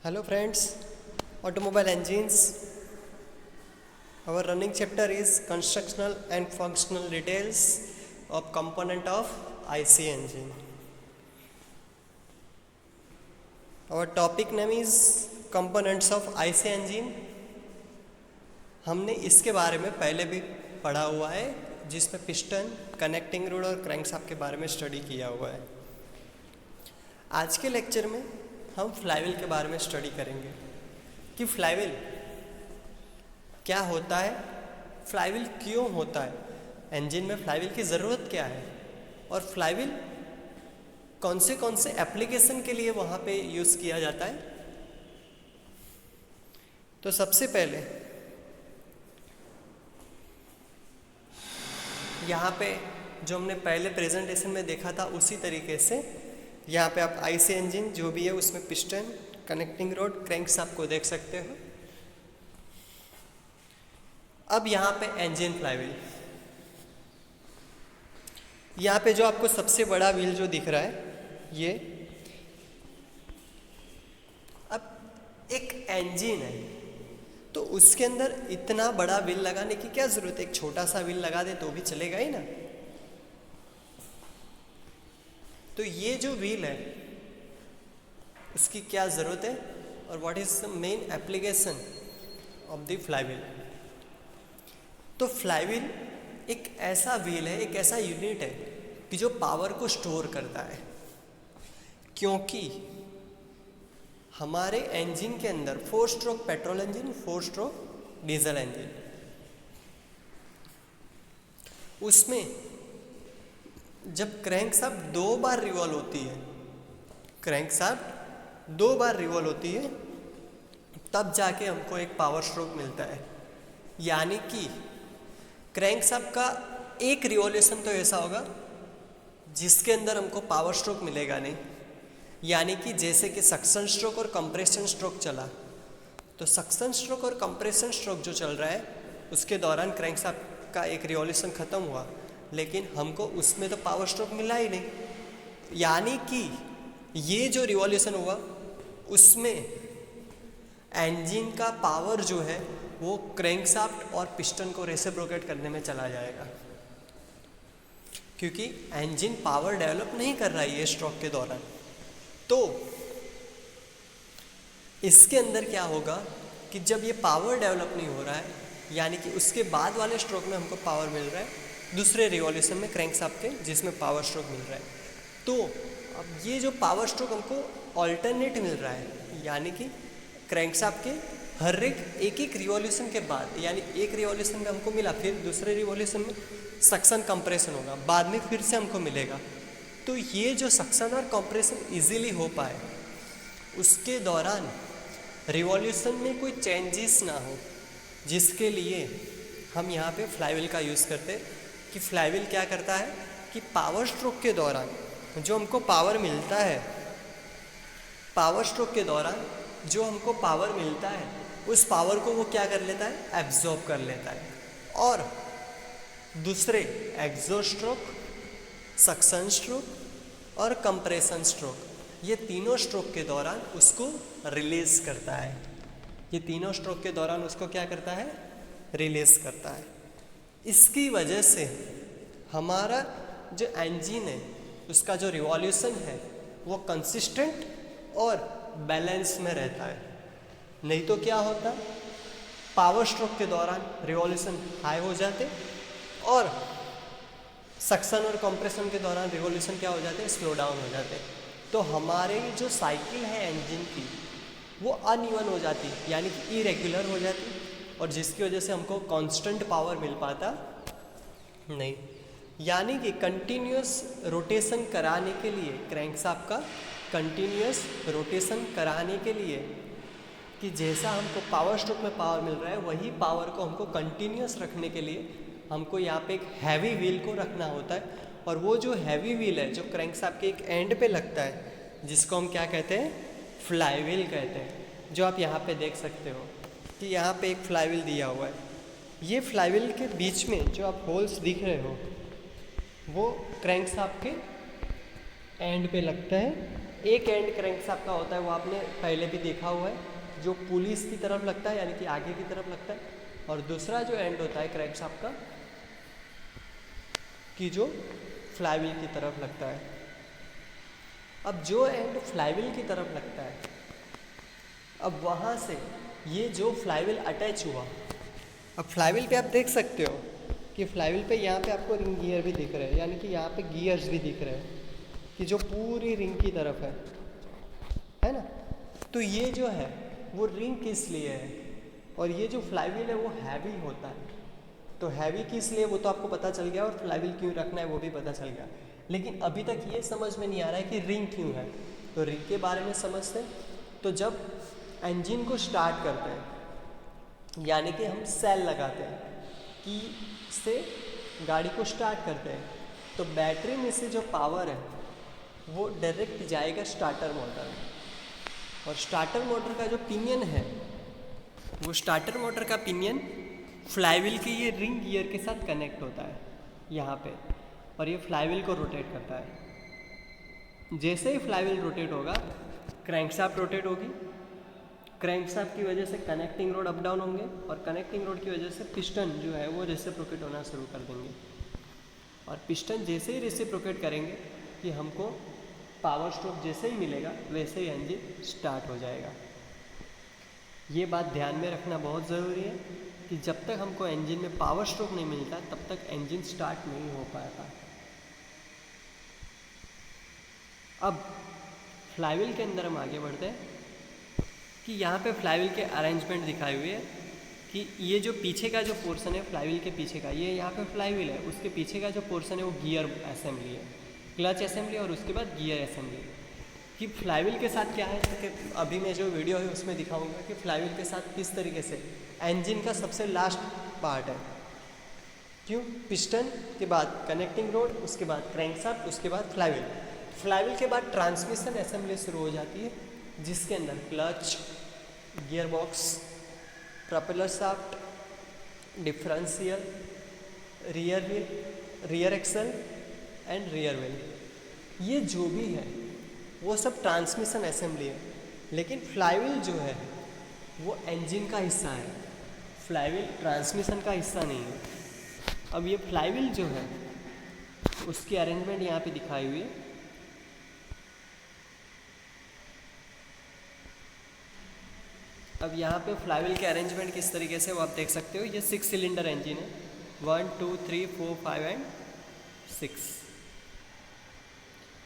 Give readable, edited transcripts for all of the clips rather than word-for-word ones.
Hello friends, automobile engines. Our running chapter is constructional and functional details of component of IC engine. Our topic name is components of IC engine. हमने इसके बारे में पहले भी पढ़ा हुआ है, जिसमें पिस्टन, कनेक्टिंग रोड और क्रैंकशाफ्ट के बारे में स्टडी किया हुआ है। आज के लेक्चर में हम फ्लाईव्हील के बारे में स्टडी करेंगे कि फ्लाईव्हील क्या होता है, फ्लाईव्हील क्यों होता है, इंजन में फ्लाईव्हील की ज़रूरत क्या है और फ्लाईव्हील कौन से एप्लीकेशन के लिए वहाँ पे यूज़ किया जाता है। तो सबसे पहले यहाँ पे जो हमने पहले प्रेजेंटेशन में देखा था उसी तरीके से यहाँ पे आप आईसी इंजन जो भी है उसमें पिस्टन, कनेक्टिंग रोड, क्रैंकशाफ्ट को देख सकते हो। अब यहाँ पे इंजन फ्लाईव्हील, यहाँ पे जो आपको सबसे बड़ा व्हील जो दिख रहा है ये, अब एक इंजन है तो उसके अंदर इतना बड़ा व्हील लगाने की क्या जरूरत है, एक छोटा सा व्हील लगा दे तो भी चलेगा ही ना। तो ये जो व्हील है उसकी क्या ज़रूरत है और what is the main application of the flywheel. तो फ्लाईव्हील एक ऐसा व्हील है, एक ऐसा यूनिट है कि जो पावर को स्टोर करता है, क्योंकि हमारे इंजन के अंदर 4 stroke petrol engine, 4 stroke diesel engine, उसमें जब क्रैंकशाफ्ट 2 बार रिवॉल्व होती है, क्रैंकशाफ्ट 2 बार रिवॉल्व होती है, तब जाके हमको एक पावर स्ट्रोक मिलता है। यानी कि क्रैंकशाफ्ट का एक रिवॉल्यूशन तो ऐसा होगा जिसके अंदर हमको पावर स्ट्रोक मिलेगा नहीं। यानी कि जैसे कि सक्शन स्ट्रोक और कंप्रेशन स्ट्रोक चला, तो सक्शन स्ट्रोक और कंप्रेशन स्ट्रोक जो चल रहा है उसके दौरान क्रैंकशाफ्ट का एक रिवॉल्यूशन ख़त्म हुआ, लेकिन हमको उसमें तो पावर स्ट्रोक मिला ही नहीं। यानी कि ये जो रिवॉल्यूशन हुआ उसमें इंजन का पावर जो है वो क्रैंकशाफ्ट और पिस्टन को रेसिप्रोकेट करने में चला जाएगा, क्योंकि इंजन पावर डेवलप नहीं कर रहा है ये स्ट्रोक के दौरान। तो इसके अंदर क्या होगा कि जब ये पावर डेवलप नहीं हो रहा है, यानी कि उसके बाद वाले स्ट्रोक में हमको पावर मिल रहा है दूसरे रिवॉल्यूशन में क्रैंकशाफ्ट के, जिसमें पावर स्ट्रोक मिल रहा है। तो अब ये जो पावर स्ट्रोक हमको ऑल्टरनेट मिल रहा है, यानी कि क्रैंकशाफ्ट के हर एक रिवॉल्यूशन के बाद, यानी एक रिवॉल्यूशन में हमको मिला, फिर दूसरे रिवॉल्यूशन में सक्शन कंप्रेशन होगा, बाद में फिर से हमको मिलेगा। तो ये जो सक्शन और कंप्रेशन इजीली हो पाए, उसके दौरान रिवॉल्यूशन में कोई चेंजेस ना हो, जिसके लिए हम यहाँ पे फ्लाईव्हील का यूज़ करते हैं। कि फ्लाईव्हील क्या करता है कि पावर स्ट्रोक के दौरान जो हमको पावर मिलता है, पावर स्ट्रोक के दौरान जो हमको पावर मिलता है उस पावर को वो क्या कर लेता है, एब्जॉर्ब कर लेता है, और दूसरे एग्जॉस्ट स्ट्रोक, सक्शन स्ट्रोक और कंप्रेशन स्ट्रोक, ये तीनों स्ट्रोक के दौरान उसको रिलीज करता है। ये तीनों स्ट्रोक के दौरान उसको क्या करता है, रिलीज करता है। इसकी वजह से हमारा जो इंजन है उसका जो रिवॉल्यूशन है वो कंसिस्टेंट और बैलेंस में रहता है। नहीं तो क्या होता, पावर स्ट्रोक के दौरान रिवॉल्यूशन हाई हो जाते और सक्शन और कंप्रेशन के दौरान रिवॉल्यूशन क्या हो जाते, स्लो डाउन हो जाते। तो हमारे जो साइकिल है इंजन की वो अनइवन हो जाती, यानी कि इरेगुलर हो जाती, और जिसकी वजह से हमको कांस्टेंट पावर मिल पाता नहीं। यानी कि कंटिन्यूस रोटेशन कराने के लिए, क्रैंकशाफ्ट का कंटिन्यूस रोटेशन कराने के लिए, कि जैसा हमको पावर स्ट्रोक में पावर मिल रहा है वही पावर को हमको कंटिन्यूस रखने के लिए हमको यहाँ पे एक हैवी व्हील को रखना होता है। और वो जो हैवी व्हील है जो क्रैंकशाफ्ट के एक एंड पे लगता है, जिसको हम क्या कहते हैं, फ्लाईव्हील कहते हैं। जो आप यहाँ पे देख सकते हो कि यहाँ पे एक फ्लाईव्हील दिया हुआ है, ये फ्लाईव्हील के बीच में जो आप होल्स दिख रहे हो वो क्रैंकशाफ्ट के एंड पे लगता है। एक एंड क्रैंकशाफ्ट का होता है, वो आपने पहले भी देखा हुआ है, जो पुलिस की तरफ लगता है, यानी कि आगे की तरफ लगता है। और दूसरा जो एंड होता है क्रैंकशाफ्ट का, कि जो फ्लाईव्हील की तरफ लगता है। अब जो एंड फ्लाईव्हील की तरफ लगता है, अब वहाँ से ये जो फ्लाईव्हील अटैच हुआ, अब फ्लाईव्हील पे आप देख सकते हो कि फ्लाईव्हील पे यहाँ पे आपको रिंग गियर भी दिख रहे हैं, यानी कि यहाँ पे गियर्स भी दिख रहे हैं कि जो पूरी रिंग की तरफ है ना। तो ये जो है वो रिंग किस लिए है, और ये जो फ्लाईव्हील है वो हैवी होता है। तो हैवी किस लिए वो तो आपको पता चल गया, और फ्लाईव्हील क्यों रखना है वो भी पता चल गया। लेकिन अभी तक ये समझ में नहीं आ रहा है कि रिंग क्यों है। तो रिंग के बारे में समझते हैं। तो जब इंजन को स्टार्ट करते हैं, यानी कि हम सेल लगाते हैं, की से गाड़ी को स्टार्ट करते हैं, तो बैटरी में से जो पावर है वो डायरेक्ट जाएगा स्टार्टर मोटर में। और स्टार्टर मोटर का जो पिनियन है, वो स्टार्टर मोटर का पिनियन फ्लाईव्हील के ये रिंग गियर के साथ कनेक्ट होता है यहाँ पे, और ये फ्लाईव्हील को रोटेट करता है। जैसे ही फ्लाईव्हील रोटेट होगा, क्रैंकशाफ्ट रोटेट होगी। क्रैंकशाफ्ट की वजह से कनेक्टिंग रोड अप डाउन होंगे, और कनेक्टिंग रोड की वजह से पिस्टन जो है वो रेसिप्रोकेट होना शुरू कर देंगे। और पिस्टन जैसे ही रेसिप्रोकेट करेंगे कि हमको पावर स्ट्रोक जैसे ही मिलेगा, वैसे ही इंजन स्टार्ट हो जाएगा। ये बात ध्यान में रखना बहुत ज़रूरी है कि जब तक हमको इंजन में पावर स्ट्रोक नहीं मिलता, तब तक इंजन स्टार्ट नहीं हो पाता। अब फ्लाईव्हील के अंदर हम आगे बढ़ते हैं कि यहाँ पे फ्लाईव्हील के अरेंजमेंट दिखाए हुए है कि ये जो पीछे का जो पोर्शन है फ्लाईव्हील के पीछे का, ये यहाँ पे फ्लाईव्हील है, उसके पीछे का जो पोर्शन है वो गियर असेंबली है, क्लच असेंबली और उसके बाद गियर असेंबली। कि फ्लाईव्हील के साथ क्या है, कि अभी मैं जो वीडियो है उसमें दिखाऊंगा कि फ्लाईव्हील के साथ किस तरीके से इंजन का सबसे लास्ट पार्ट है। क्यों? पिस्टन के बाद कनेक्टिंग रोड, उसके बाद क्रैंकशाफ्ट, उसके बाद फ्लाईव्हील। फ्लाईव्हील के बाद ट्रांसमिशन असेंबली शुरू हो जाती है, जिसके अंदर clutch, gear box, propeller shaft, differential, rear wheel, rear axle and rear wheel. ये जो भी है वो सब ट्रांसमिशन असेंबली है। लेकिन फ्लाईव्हील जो है वो इंजन का हिस्सा है, फ्लाईव्हील ट्रांसमिशन का हिस्सा नहीं है। अब ये फ्लाईव्हील जो है उसकी अरेंजमेंट यहाँ पे दिखाई हुई है। अब यहाँ पे फ्लाईव्हील के अरेंजमेंट किस तरीके से वो आप देख सकते हो। ये 6 सिलेंडर इंजन है, 1 2 3 4 5 एंड 6।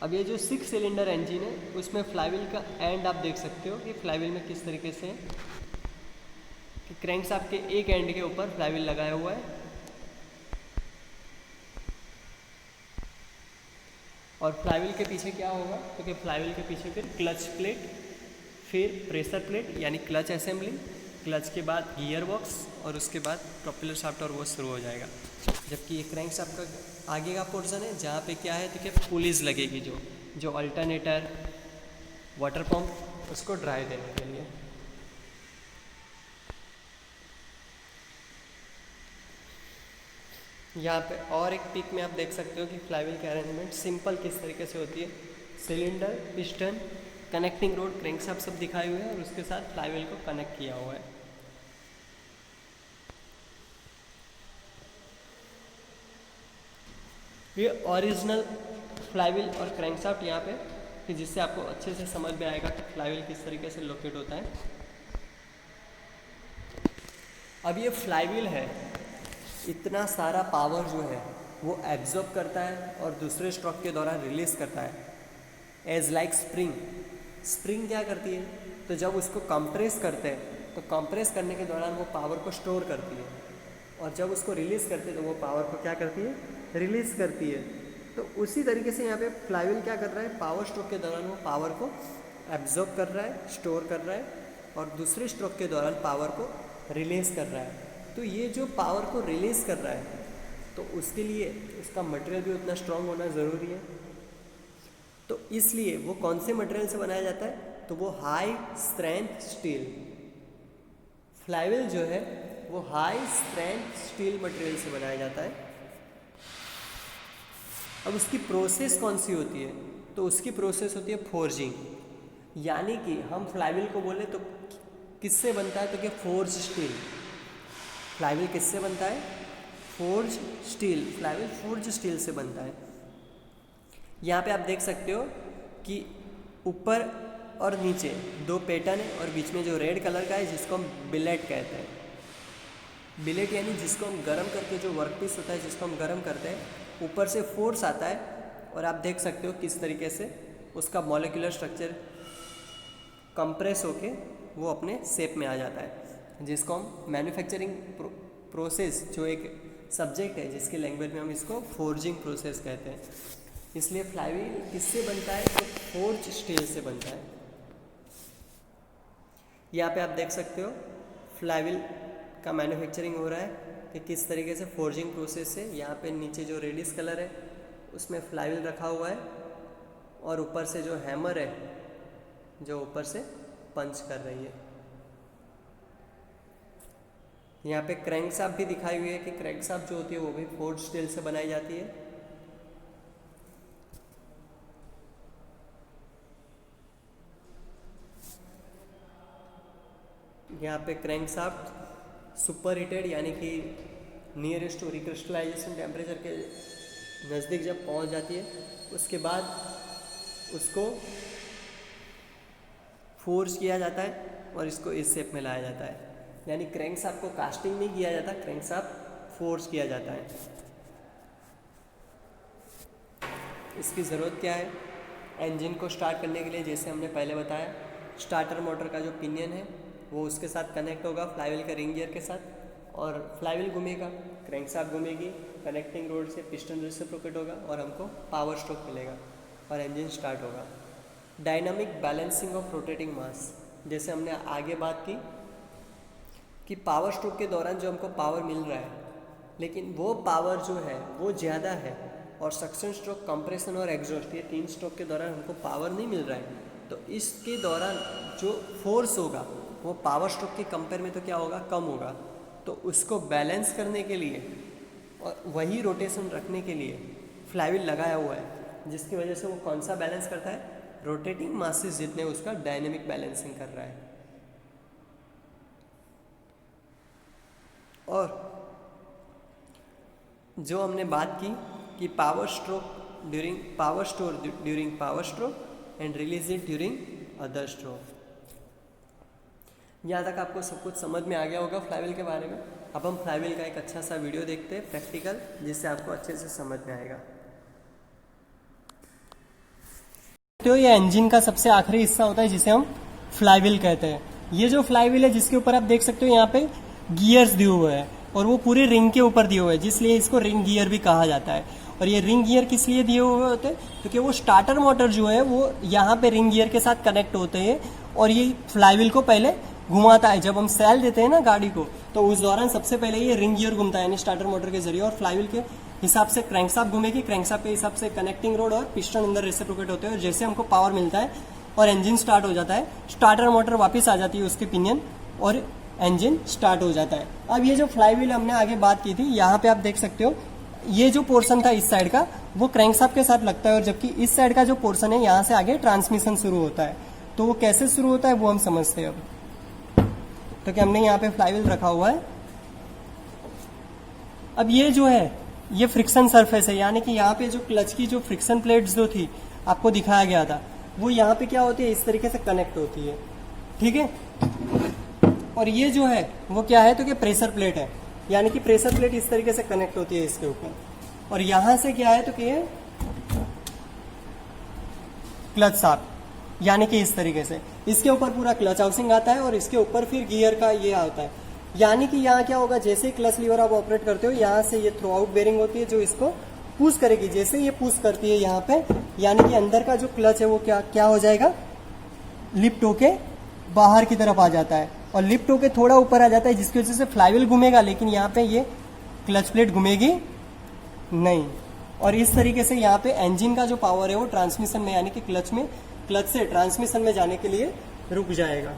अब ये जो 6 सिलेंडर इंजन है उसमें फ्लाईव्हील का एंड आप देख सकते हो कि फ्लाईव्हील में किस तरीके से कि क्रैंकशाफ्ट के एक एंड के ऊपर फ्लाईव्हील लगाया हुआ है, और फ्लाईव्हील के पीछे क्या होगा, क्योंकि फ्लाईव्हील के पीछे फिर क्लच प्लेट, फिर प्रेशर प्लेट यानी क्लच असेंबली, क्लच के बाद गियर बॉक्स और उसके बाद प्रोपेलर शाफ्ट, और वो शुरू हो जाएगा। जबकि ये क्रैंकशाफ्ट का आगे का पोर्शन है जहाँ पे क्या है, तो क्या पुलिस लगेगी, जो अल्टरनेटर, वाटर पंप, उसको ड्राई देने के लिए। यहाँ पे और एक पिक में आप देख सकते हो कि फ्लाईव्हील की अरेंजमेंट सिंपल किस तरीके से होती है। Cylinder, piston, connecting road, crankshaft सब दिखाए हुए हैं, और उसके साथ फ्लाईव्हील को कनेक्ट किया हुआ है। ये ओरिजिनल फ्लाईव्हील और क्रैंकशाफ्ट यहाँ पे, कि जिससे आपको अच्छे से समझ में आएगा कि फ्लाईव्हील किस तरीके से लोकेट होता है। अब ये फ्लाईव्हील है, इतना सारा पावर जो है वो एब्जॉर्ब करता है और दूसरे स्ट्रोक के दौरान रिलीज करता है। एज लाइक स्प्रिंग क्या करती है, तो जब उसको कंप्रेस करते हैं तो कंप्रेस करने के दौरान वो पावर को स्टोर करती है, और जब उसको रिलीज़ करते हैं तो वो पावर को क्या करती है, रिलीज़ करती है। तो उसी तरीके से यहाँ पे फ्लाईव्हील क्या कर रहा है, पावर स्ट्रोक के दौरान वो पावर को एब्जॉर्ब कर रहा है, स्टोर कर रहा है, और दूसरे स्ट्रोक के दौरान पावर को रिलीज़ कर रहा है। तो ये जो पावर को रिलीज़ कर रहा है, तो उसके लिए उसका मटेरियल भी उतना स्ट्रॉन्ग होना ज़रूरी है। तो इसलिए वो कौन से मटेरियल से बनाया जाता है, तो वो हाई स्ट्रेंथ स्टील। फ्लाईव्हील जो है वो हाई स्ट्रेंथ स्टील मटेरियल से बनाया जाता है। अब उसकी प्रोसेस कौन सी होती है, तो उसकी प्रोसेस होती है फोर्जिंग। यानी कि हम फ्लाईव्हील को बोले तो किससे बनता है, तो क्या फोर्ज स्टील। फ्लाईव्हील किससे बनता है, forge steel. Flywheel forge steel से बनता है। यहाँ पे आप देख सकते हो कि ऊपर और नीचे दो पैटर्न है और बीच में जो रेड कलर का है जिसको हम बिलेट कहते हैं। बिलेट यानी जिसको हम गर्म करके, जो वर्कपीस होता है जिसको हम गर्म करते हैं, ऊपर से फोर्स आता है और आप देख सकते हो किस तरीके से उसका मॉलिक्यूलर स्ट्रक्चर कंप्रेस होके वो अपने शेप में आ जाता है, जिसको हम मैन्युफैक्चरिंग प्रोसेस, जो एक सब्जेक्ट है जिसकी लैंग्वेज में हम इसको फोर्जिंग प्रोसेस कहते हैं। इसलिए फ्लाईव्हील किससे बनता है, तो फोर्ज स्टील से बनता है। यहाँ पे आप देख सकते हो फ्लाईव्हील का मैन्युफैक्चरिंग हो रहा है कि किस तरीके से फोर्जिंग प्रोसेस से। यहाँ पे नीचे जो रेडिश कलर है उसमें फ्लाईव्हील रखा हुआ है और ऊपर से जो हैमर है जो ऊपर से पंच कर रही है। यहाँ पे क्रैंकशाफ्ट भी दिखाई हुई है कि क्रैंकशाफ्ट जो होती है वो भी फोर्ज स्टील से बनाई जाती है। यहाँ पे क्रैंकशाफ्ट सुपर हीटेड यानी कि नियरेस्ट टू रिक्रिस्टलाइजेशन टेम्परेचर के नज़दीक जब पहुँच जाती है उसके बाद उसको फोर्स किया जाता है और इसको इस शेप में लाया जाता है। यानी क्रैंकशाफ्ट को कास्टिंग नहीं किया जाता, क्रैंकशाफ्ट फोर्स किया जाता है। इसकी ज़रूरत क्या है, इंजन को स्टार्ट करने के लिए जैसे हमने पहले बताया, स्टार्टर मोटर का जो पिनियन है वो उसके साथ कनेक्ट होगा फ्लाईव्हील के रिंग गियर के साथ और फ्लाईव्हील घूमेगा, क्रैंकशाफ्ट घूमेगी, कनेक्टिंग रोड से पिस्टन रेसिप्रोकेट होगा और हमको पावर स्ट्रोक मिलेगा और इंजन स्टार्ट होगा। डायनामिक बैलेंसिंग ऑफ रोटेटिंग मास, जैसे हमने आगे बात की कि पावर स्ट्रोक के दौरान जो हमको पावर मिल रहा है लेकिन वो पावर जो है वो ज़्यादा है और सक्शन स्ट्रोक, कंप्रेशन और एग्जॉस्ट, ये 3 स्ट्रोक के दौरान हमको पावर नहीं मिल रहा है, तो इसके दौरान जो फोर्स होगा वो पावर स्ट्रोक के कंपेयर में तो क्या होगा, कम होगा। तो उसको बैलेंस करने के लिए और वही रोटेशन रखने के लिए फ्लाईव्हील लगाया हुआ है, जिसकी वजह से वो कौन सा बैलेंस करता है, रोटेटिंग मासेस जितने उसका डायनेमिक बैलेंसिंग कर रहा है। और जो हमने बात की कि power stroke during power stroke and release it during other stroke. यहाँ तक आपको सब कुछ समझ में आ गया होगा फ्लाईव्हील के बारे में। अब हम फ्लाईव्हील का एक अच्छा सा वीडियो देखते हैं प्रैक्टिकल, जिससे आपको अच्छे से समझ में आएगा। तो ये इंजन का सबसे आखिरी हिस्सा होता है जिसे हम फ्लाईव्हील कहते हैं। ये जो फ्लाईव्हील है जिसके ऊपर आप देख सकते हो यहाँ पे गियर्स दिए हुए हैं और वो पूरे रिंग के ऊपर दिए हुए हैं, जिसलिए इसको रिंग गियर भी कहा जाता है। और ये रिंग गियर किस लिए दिए हुए होते हैं, क्योंकि वो स्टार्टर मोटर जो है वो यहाँ पे रिंग गियर के साथ कनेक्ट होते हैं और ये फ्लाईव्हील को पहले घुमाता है। जब हम सेल देते हैं ना गाड़ी को, तो उस दौरान सबसे पहले ये रिंग गियर घूमता है यानी स्टार्टर मोटर के जरिए, और फ्लाईव्हील के हिसाब से क्रैंकशाफ्ट घूमेगी, क्रैंकशाफ्ट के हिसाब से कनेक्टिंग रोड और पिस्टन अंदर रेसिप्रोकेट होते हैं और जैसे हमको पावर मिलता है और इंजन स्टार्ट हो जाता है, स्टार्टर मोटर वापस आ जाती है उसके पिनियन और इंजन स्टार्ट हो जाता है। अब ये जो फ्लाईव्हील हमने आगे बात की थी, यहाँ पे आप देख सकते हो ये जो पोर्शन था इस साइड का वो क्रैंकशाफ्ट के साथ लगता है और जबकि इस साइड का जो पोर्शन है यहाँ से आगे ट्रांसमिशन शुरू होता है। तो वो कैसे शुरू होता है वो हम समझते हैं अब। तो क्या हमने यहाँ पे फ्लाईव्हील रखा हुआ है। अब ये जो है ये फ्रिक्शन सरफेस है, यानी कि यहाँ पे जो क्लच की जो फ्रिक्शन प्लेट्स जो थी आपको दिखाया गया था वो यहाँ पे क्या होती है, इस तरीके से कनेक्ट होती है, ठीक है। और ये जो है वो क्या है, तो कि प्रेशर प्लेट है, यानी कि प्रेशर प्लेट इस तरीके से कनेक्ट होती है इसके ऊपर। और यहाँ से क्या है, तो कि ये क्लच शाफ्ट, यानी कि इस तरीके से इसके ऊपर पूरा क्लच हाउसिंग आता है और इसके ऊपर फिर गियर का ये आता है। यानी कि यहाँ क्या होगा, जैसे ही क्लच लीवर आप ऑपरेट करते हो यहाँ से ये थ्रू आउट बेरिंग होती है जो इसको पुश करेगी। जैसे ये पुश करती है यहाँ पे, यानी कि अंदर का जो क्लच है वो क्या हो जाएगा, लिफ्ट होके बाहर की तरफ आ जाता है और लिफ्ट होके थोड़ा ऊपर आ जाता है, जिसकी वजह से फ्लाईव्हील घूमेगा लेकिन यहाँ पे ये क्लच प्लेट घूमेगी नहीं। और इस तरीके से यहाँ पे इंजन का जो पावर है वो ट्रांसमिशन में, यानी कि क्लच से ट्रांसमिशन में जाने के लिए रुक जाएगा।